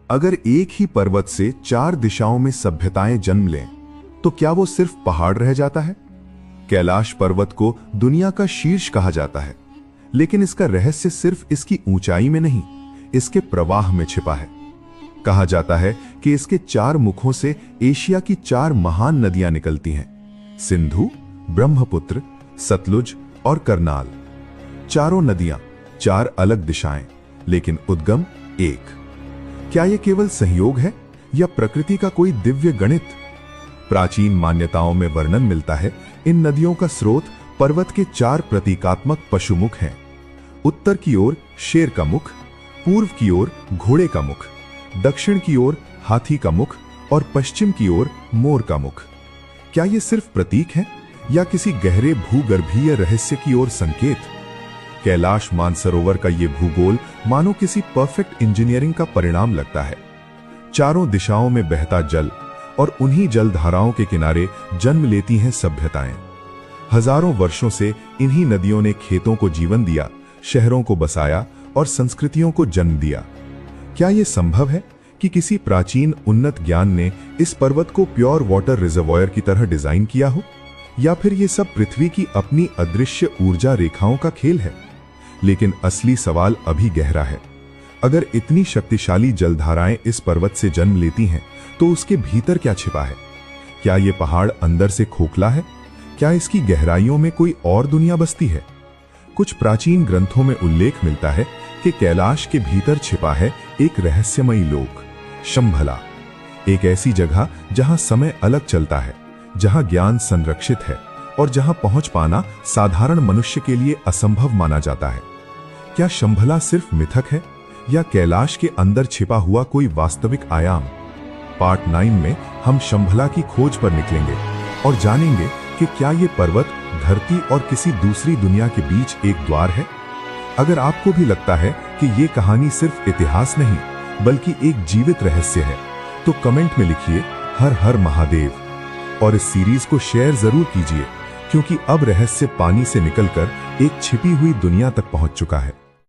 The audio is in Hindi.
अगर एक ही पर्वत से 4 दिशाओं में सभ्यताएं जन्म लें, तो क्या वो सिर्फ पहाड़ रह जाता है? कैलाश पर्वत को दुनिया का शीर्ष कहा जाता है, लेकिन इसका रहस्य सिर्फ इसकी ऊंचाई में नहीं, इसके प्रवाह में छिपा है। कहा जाता है कि इसके 4 मुखों से एशिया की 4 महान नदियां निकलती हैं: सिंधु, ब्रह्मपुत्र, सतलुज और करनाल। चारों नदियां 4 अलग दिशाएं, लेकिन उद्गम एक। क्या यह केवल संयोग है या प्रकृति का कोई दिव्य गणित? प्राचीन मान्यताओं में वर्णन मिलता है इन नदियों का स्रोत पर्वत के 4 प्रतीकात्मक पशुमुख हैं। उत्तर की ओर शेर का मुख, पूर्व की ओर घोड़े का मुख, दक्षिण की ओर हाथी का मुख और पश्चिम की ओर मोर का मुख। क्या ये सिर्फ प्रतीक हैं या किसी गहरे भूगर्भीय रहस्य की ओर संकेत? कैलाश मानसरोवर का ये भूगोल मानो किसी परफेक्ट इंजीनियरिंग का परिणाम लगता है। चारों दिशाओं में बहता जल और उन्हीं जलधाराओं के किनारे जन्म लेती हैं सभ्यताएं। हजारों वर्षों से इन्हीं नदियों ने खेतों को जीवन दिया, शहरों को बसाया और संस्कृतियों को जन्म दिया। क्या यह संभव है कि किसी प्राचीन उन्नत ज्ञान ने इस पर्वत को प्योर वाटर रिजर्वॉयर की तरह डिजाइन किया हो, या फिर यह सब पृथ्वी की अपनी अदृश्य ऊर्जा रेखाओं का खेल है? लेकिन असली सवाल अभी गहरा है। अगर इतनी शक्तिशाली जलधाराएं इस पर्वत से जन्म लेती हैं, तो उसके भीतर क्या छिपा है? क्या यह पहाड़ अंदर से खोखला है? क्या इसकी गहराइयों में कोई और दुनिया बसती है? कुछ प्राचीन ग्रंथों में उल्लेख मिलता है कि कैलाश के भीतर छिपा है एक रहस्यमयी लोक, शंभला। एक ऐसी जगह जहां समय अलग चलता है, जहां ज्ञान संरक्षित है और जहां पहुंच पाना साधारण मनुष्य के लिए असंभव माना जाता है। क्या शंभला सिर्फ मिथक है या कैलाश के अंदर छिपा हुआ कोई वास्तविक आयाम? पार्ट 9 में हम शंभला की खोज पर निकलेंगे और जानेंगे कि क्या ये पर्वत धरती और किसी दूसरी दुनिया के बीच एक द्वार है। अगर आपको भी लगता है कि ये कहानी सिर्फ इतिहास नहीं बल्कि एक जीवित रहस्य है, तो कमेंट में लिखिए हर हर महादेव। और इस सीरीज को शेयर जरूर कीजिए, क्योंकि अब रहस्य पानी से निकलकर एक छिपी हुई दुनिया तक पहुंच चुका है।